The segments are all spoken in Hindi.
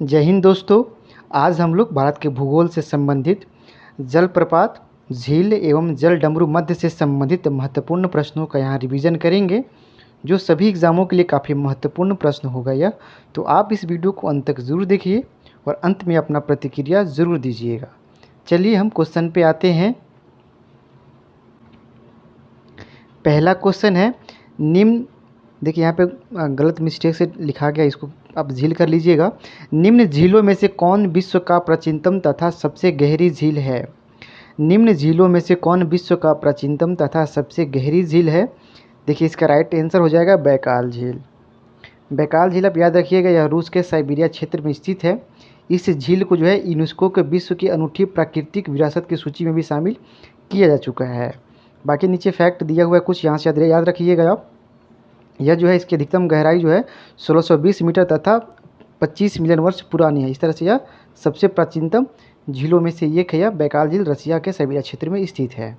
जय हिंद दोस्तों। आज हम लोग भारत के भूगोल से संबंधित जलप्रपात, झील एवं जल डमरू मध्य से संबंधित महत्वपूर्ण प्रश्नों का यहाँ रिवीजन करेंगे, जो सभी एग्ज़ामों के लिए काफ़ी महत्वपूर्ण प्रश्न होगा यह। तो आप इस वीडियो को अंत तक ज़रूर देखिए और अंत में अपना प्रतिक्रिया ज़रूर दीजिएगा। चलिए हम क्वेश्चन पे आते हैं। पहला क्वेश्चन है, निम्न, देखिए यहाँ पे गलत मिस्टेक से लिखा गया, इसको आप झील कर लीजिएगा। निम्न झीलों में से कौन विश्व का प्राचीनतम तथा सबसे गहरी झील है? निम्न झीलों में से कौन विश्व का प्राचीनतम तथा सबसे गहरी झील है? देखिए इसका राइट आंसर हो जाएगा बैकाल झील। बैकाल झील आप याद रखिएगा, यह रूस के साइबेरिया क्षेत्र में स्थित है। इस झील को जो है यूनेस्को के विश्व की अनूठी प्राकृतिक विरासत की सूची में भी शामिल किया जा चुका है। बाकी नीचे फैक्ट दिया हुआ है कुछ, यहाँ से याद रखिएगा आप। यह जो है इसकी अधिकतम गहराई जो है 1620 मीटर तथा 25 मिलियन वर्ष पुरानी है। इस तरह से यह सबसे प्राचीनतम झीलों में से एक है। यह बैकाल झील रसिया के साइबेरिया क्षेत्र में स्थित है।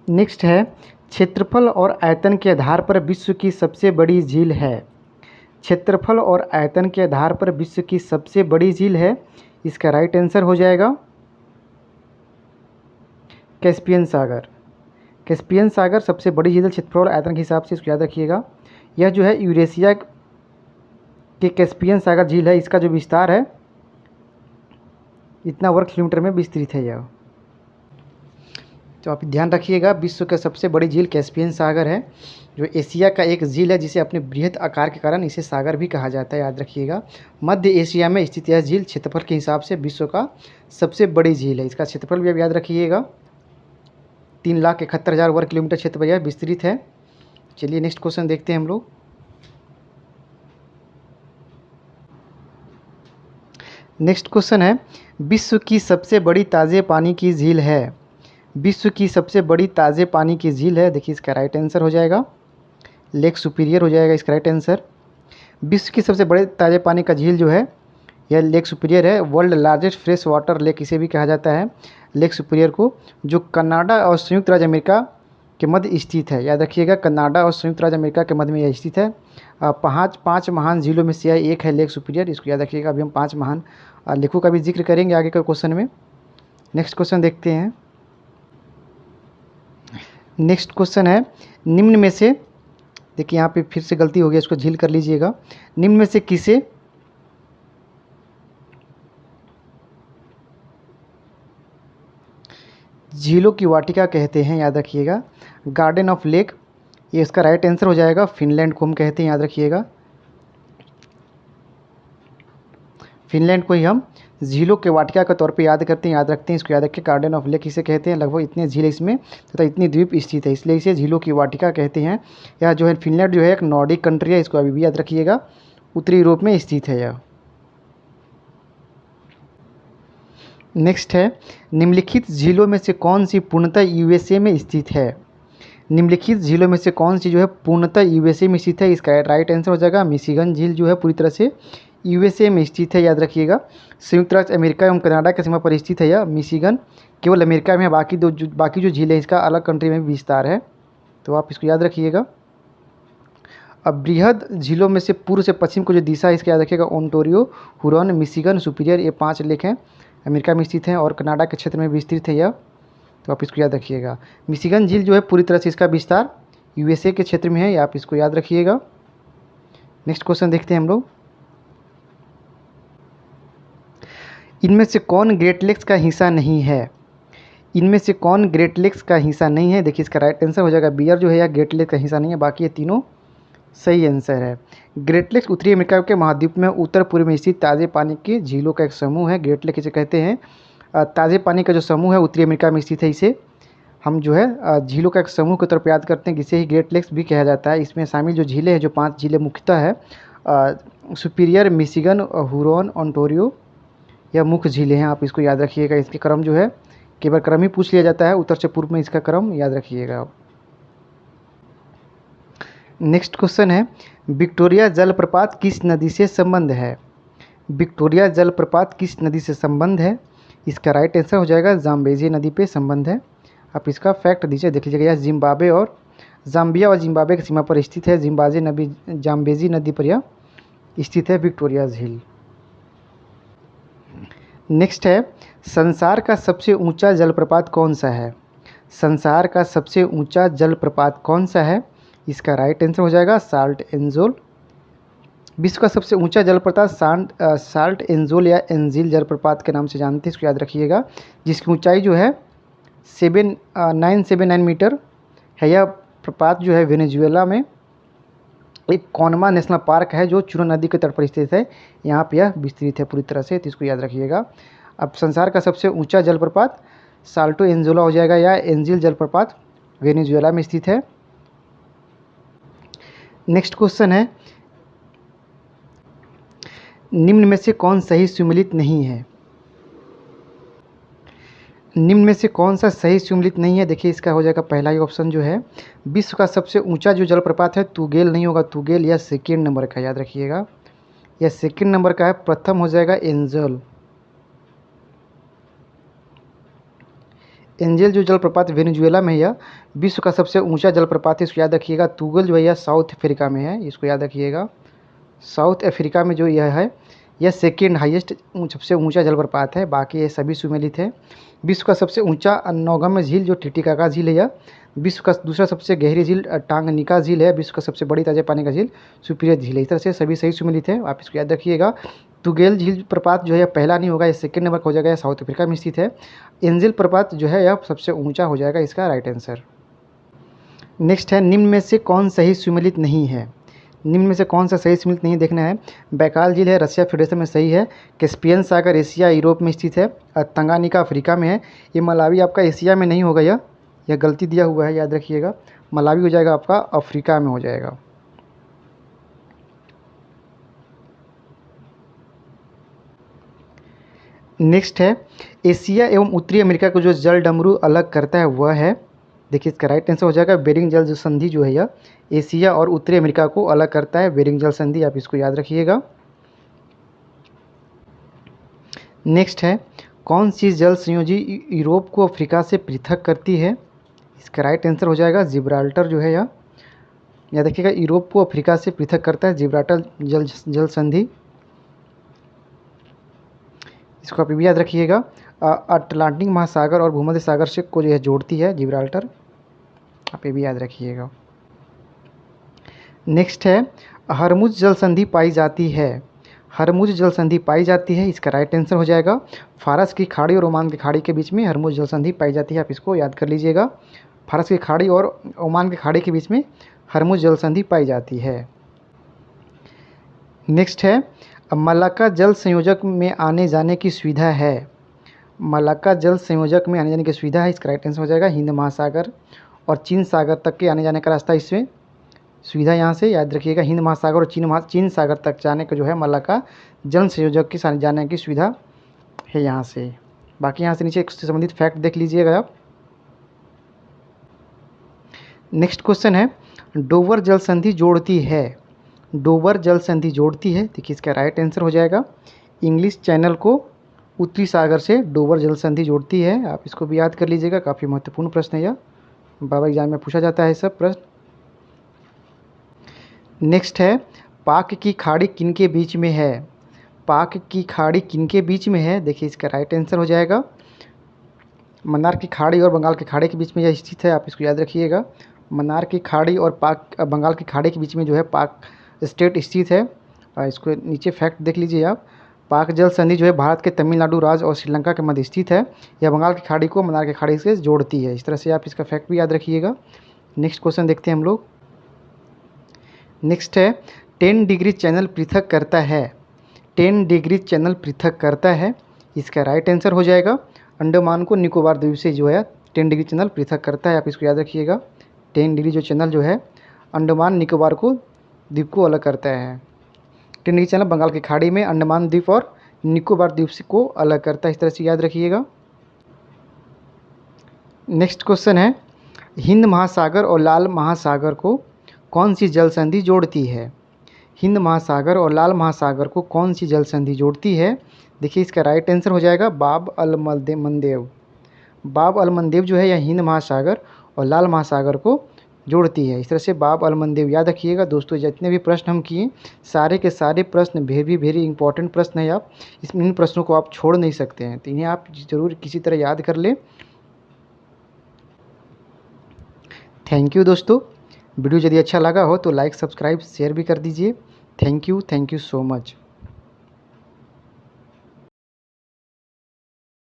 नेक्स्ट है, क्षेत्रफल और आयतन के आधार पर विश्व की सबसे बड़ी झील है। क्षेत्रफल और आयतन के आधार पर विश्व की सबसे बड़ी झील है, इसका राइट आंसर हो जाएगा कैस्पियन सागर। कैस्पियन सागर सबसे बड़ी झील क्षेत्रफल और आयतन के हिसाब से, इसको याद रखिएगा। यह जो है यूरेशिया के कैस्पियन सागर झील है। इसका जो विस्तार है इतना वर्ग किलोमीटर में विस्तृत है यह। तो आप ध्यान रखिएगा, विश्व का सबसे बड़ी झील कैस्पियन सागर है, जो एशिया का एक झील है, जिसे अपने बृहद आकार के कारण इसे सागर भी कहा जाता है, याद रखिएगा। मध्य एशिया में स्थित यह झील क्षेत्रफल के हिसाब से विश्व का सबसे बड़ी झील है। इसका क्षेत्रफल भी आप याद रखिएगा, 3,71,000 वर्ग किलोमीटर क्षेत्र पर यह विस्तृत है। चलिए नेक्स्ट क्वेश्चन देखते हैं हम लोग। नेक्स्ट क्वेश्चन है, विश्व की सबसे बड़ी ताज़े पानी की झील है। विश्व की सबसे बड़ी ताज़े पानी की झील है, देखिए इसका राइट आंसर हो जाएगा लेक सुपीरियर हो जाएगा इसका राइट आंसर। विश्व की सबसे बड़े ताज़े पानी का झील जो है यह लेक सुपीरियर है। World largest fresh water lake इसे भी कहा जाता है, लेक सुपीरियर को, जो कनाडा और संयुक्त राज्य अमेरिका के मध्य स्थित है। याद रखिएगा, कनाडा और संयुक्त राज्य अमेरिका के मध्य में यह स्थित है। पाँच महान झीलों में से यह एक है लेक सुपीरियर, इसको याद रखिएगा। अभी हम 5 महान लेकों का भी जिक्र करेंगे आगे के क्वेश्चन में। नेक्स्ट क्वेश्चन देखते हैं। नेक्स्ट क्वेश्चन है, निम्न में से, देखिए यहाँ पे फिर से गलती हो गई, इसको झील कर लीजिएगा। निम्न में से किसे झीलों की वाटिका कहते हैं? याद रखिएगा, गार्डन ऑफ लेक, ये इसका राइट आंसर हो जाएगा। फिनलैंड को हम कहते हैं, याद रखिएगा। फिनलैंड को ही हम झीलों के वाटिका के तौर पे याद करते हैं, याद रखते हैं। इसको याद रखिए, गार्डन ऑफ लेक इसे कहते हैं। लगभग इतने झील इसमें तथा इतनी द्वीप स्थित है, इसलिए इसे झीलों की वाटिका कहते हैं। यह जो है फिनलैंड जो है एक नॉर्डिक कंट्री है, इसको अभी भी याद रखिएगा, उत्तरी यूरोप में स्थित है यह। नेक्स्ट है, निम्नलिखित झीलों में से कौन सी पूर्णतः यूएसए में स्थित है? निम्नलिखित झीलों में से कौन सी जो है पूर्णतः यूएसए में स्थित है? इसका राइट आंसर हो जाएगा मिशिगन झील, जो है पूरी तरह से यूएसए में स्थित है, याद रखिएगा। संयुक्त राज्य अमेरिका एवं कनाडा की सीमा पर स्थित है यह मिशिगन, केवल अमेरिका में है। बाकी जो झील है इसका अलग कंट्री में भी विस्तार है, तो आप इसको याद रखिएगा। अब बृहद झीलों में से पूर्व से पश्चिम को जो दिशा है इसका याद रखिएगा, ओंटारियो, हुरॉन, मिशिगन, सुपीरियर, ये 5 लेक हैं, अमेरिका में स्थित हैं और कनाडा के क्षेत्र में विस्तृत है यह, तो आप इसको याद रखिएगा। मिशिगन झील जो है पूरी तरह से इसका विस्तार यूएसए के क्षेत्र में है, आप इसको याद रखिएगा। नेक्स्ट क्वेश्चन देखते हैं हम लोग। इनमें से कौन ग्रेट लेक्स का हिस्सा नहीं है? इनमें से कौन ग्रेट लेक्स का हिस्सा नहीं है? देखिए इसका राइट आंसर हो जाएगा बियर जो है या ग्रेट लेक का हिस्सा नहीं है, बाकी ये तीनों सही आंसर है। ग्रेट लेक्स उत्तरी अमेरिका के महाद्वीप में उत्तर पूर्व में स्थित ताज़े पानी की झीलों का एक समूह है। ग्रेट लेक इसे कहते हैं। ताज़े पानी का जो समूह है उत्तरी अमेरिका में स्थित है, इसे हम जो है झीलों का एक समूह के तौर पर याद करते हैं, जिसे ही ग्रेट लेक्स भी कहा जाता है। इसमें शामिल जो झीलें हैं, जो 5 झीलें मुख्यतः है, सुपीरियर, मिशिगन, हुरॉन, ओंटारियो, यह मुख्य झीलें हैं, आप इसको याद रखिएगा। इसके क्रम जो है केवल क्रम ही पूछ लिया जाता है, उत्तर से पूर्व में इसका क्रम याद रखिएगा आप। नेक्स्ट क्वेश्चन है, विक्टोरिया जलप्रपात किस नदी से संबंध है? विक्टोरिया जलप्रपात किस नदी से संबंध है? इसका राइट आंसर हो जाएगा जाम्बेजी नदी पे संबंध है। आप इसका फैक्ट दीजिए, देख लीजिएगा। यह जिम्बाब्वे और जाम्बिया और जिम्बाब्वे की सीमा पर स्थित है। जाम्बेजी नदी पर यह स्थित है विक्टोरिया झील। नेक्स्ट है, संसार का सबसे ऊंचा जलप्रपात कौन सा है? संसार का सबसे ऊंचा जलप्रपात कौन सा है? इसका राइट आंसर हो जाएगा साल्ट एंजोल। विश्व का सबसे ऊंचा जलप्रपात साल्ट एंजोल या एंजिल जलप्रपात के नाम से जानते हैं, इसको याद रखिएगा, जिसकी ऊंचाई जो है 979 मीटर है। यह प्रपात जो है वेनेजुएला में एक कॉनमा नेशनल पार्क है जो चुना नदी के तट पर स्थित है। यहाँ पे यह विस्तृत है पूरी तरह से, तो इसको याद रखिएगा। अब संसार का सबसे ऊंचा जलप्रपात साल्टो एंजोला हो जाएगा या एंजिल जलप्रपात वेनेजुएला में स्थित है। नेक्स्ट क्वेश्चन है, निम्न में से कौन सही सुमेलित नहीं है? निम्न में से कौन सा सही सुमेलित नहीं है? देखिए इसका हो जाएगा पहला ही ऑप्शन जो है, विश्व का सबसे ऊंचा जो जलप्रपात है तुगेल नहीं होगा, तुगेल यह सेकेंड नंबर का, याद रखिएगा, यह सेकेंड नंबर का है। प्रथम हो जाएगा एंजल। एंजल जो जलप्रपात वेनेजुएला में है, यह विश्व का सबसे ऊंचा जलप्रपात है, इसको याद रखिएगा। तुगेल जो है यह साउथ अफ्रीका में है, इसको याद रखिएगा, साउथ अफ्रीका में जो यह है, यह सेकेंड हाईएस्ट सबसे ऊंचा जलप्रपात है, बाकी ये सभी सुमेलित है। विश्व का सबसे ऊंचा नौगम्य झील जो टिटिकाका झील है, यह विश्व का दूसरा सबसे गहरी झील टांगनिका झील है। विश्व का सबसे बड़ी ताजे पानी का झील सुपीरियर झील है। इस तरह से सभी सही सुमेलित है, आप इसको याद रखिएगा। तुगेल झील प्रपात जो है पहला नहीं होगा, यह सेकेंड नंबर का हो जाएगा, यह साउथ अफ्रीका में स्थित है। एंजिल प्रपात जो है यह सबसे ऊंचा हो जाएगा, इसका राइट आंसर। नेक्स्ट है, निम्न में से कौन सही सुमेलित नहीं है? निम्न में से कौन सा सही सुमेलित नहीं देखना है। बैकाल झील है रसिया फेडरेशन में सही है। कैस्पियन सागर एशिया यूरोप में स्थित है। तंगानिका अफ्रीका में है। ये मलावी आपका एशिया में नहीं होगा, यह गलती दिया हुआ है, याद रखिएगा। मलावी हो जाएगा आपका अफ्रीका में हो जाएगा। नेक्स्ट है, एशिया एवं उत्तरी अमेरिका को जो जल डमरू अलग करता है वह है, देखिए इसका राइट आंसर हो जाएगा बेरिंग जल संधि जो है यह एशिया और उत्तरी अमेरिका को अलग करता है, बेरिंग जल संधि, आप इसको याद रखिएगा। नेक्स्ट है, कौन सी जल संयोजी यूरोप को अफ्रीका से पृथक करती है? इसका राइट आंसर हो जाएगा जिब्राल्टर जो है यह, याद रखिएगा, यूरोप को अफ्रीका से पृथक करता है जिब्राल्टर जल संधि, इसको आप भी याद रखिएगा। अटलांटिक महासागर और भूमध्य सागर से को जो है जोड़ती है जिब्राल्टर, आप ये भी याद रखिएगा। नेक्स्ट है, हरमुज जल संधि पाई जाती है। हरमुज जल संधि पाई जाती है, इसका राइट आंसर हो जाएगा फारस की खाड़ी और ओमान की खाड़ी के बीच में हरमुज जल संधि पाई जाती है, आप इसको याद कर लीजिएगा। फारस की खाड़ी और ओमान की खाड़ी के बीच में हरमुज जल संधि पाई जाती है। नेक्स्ट है, मलाक्का जल संयोजक में आने जाने की सुविधा है। मलाक्का जल संयोजक में आने जाने की सुविधा है, इसका राइट आंसर हो जाएगा हिंद महासागर और चीन सागर तक के आने जाने का रास्ता, इसमें सुविधा यहाँ से याद रखिएगा। हिंद महासागर और चीन सागर तक जाने का जो है मलाक्का जल संयोजक की जाने की सुविधा है यहाँ से। बाकी यहाँ से नीचे इससे संबंधित फैक्ट देख लीजिएगा आप। नेक्स्ट क्वेश्चन है, डोवर जल संधि जोड़ती है। डोवर जल संधि जोड़ती है, देखिए इसका राइट आंसर हो जाएगा इंग्लिश चैनल को उत्तरी सागर से डोवर जल संधि जोड़ती है, आप इसको भी याद कर लीजिएगा, काफ़ी महत्वपूर्ण प्रश्न है यह, बाबा एग्जाम में पूछा जाता है सब प्रश्न। नेक्स्ट है, पाक की खाड़ी किनके बीच में है? पाक की खाड़ी किनके बीच में है? देखिए इसका राइट आंसर हो जाएगा मन्नार की खाड़ी और बंगाल की खाड़ी के बीच में यह स्थित है, आप इसको याद रखिएगा। मन्नार की खाड़ी और बंगाल की खाड़ी के बीच में जो है पाक स्टेट स्थित है, इसको नीचे फैक्ट देख लीजिए आप। पाक जल संधि जो है भारत के तमिलनाडु राज्य और श्रीलंका के मध्य स्थित है। यह बंगाल की खाड़ी को मन्नार की खाड़ी से जोड़ती है, इस तरह से आप इसका फैक्ट भी याद रखिएगा। नेक्स्ट क्वेश्चन देखते हैं हम लोग। नेक्स्ट है, 10 डिग्री चैनल पृथक करता है। 10 डिग्री चैनल पृथक करता है, इसका राइट आंसर हो जाएगा अंडमान को निकोबार द्वीप से जो है 10 डिग्री चैनल पृथक करता है, आप इसको याद रखिएगा। 10 डिग्री जो चैनल जो है अंडमान निकोबार को द्वीप को अलग करता है। 10 डिग्री चैनल बंगाल की खाड़ी में अंडमान द्वीप और निकोबार द्वीप को अलग करता है, इस तरह से याद रखिएगा। नेक्स्ट क्वेश्चन है, हिंद महासागर और लाल महासागर को कौन सी जल संधि जोड़ती है? हिंद महासागर और लाल महासागर को कौन सी जल संधि जोड़ती है? देखिए इसका राइट आंसर हो जाएगा बाब अल मंदेव। बाब अल मंदेव जो है यह हिंद महासागर और लाल महासागर को जोड़ती है। इस तरह से बाब अलमंदेव याद रखिएगा दोस्तों। जितने भी प्रश्न हम किए सारे के सारे प्रश्न वेरी इंपॉर्टेंट प्रश्न है। आप इन प्रश्नों को आप छोड़ नहीं सकते हैं, तो इन्हें आप ज़रूर किसी तरह याद कर लें। थैंक यू दोस्तों। वीडियो यदि अच्छा लगा हो तो लाइक सब्सक्राइब शेयर भी कर दीजिए। Thank you so much.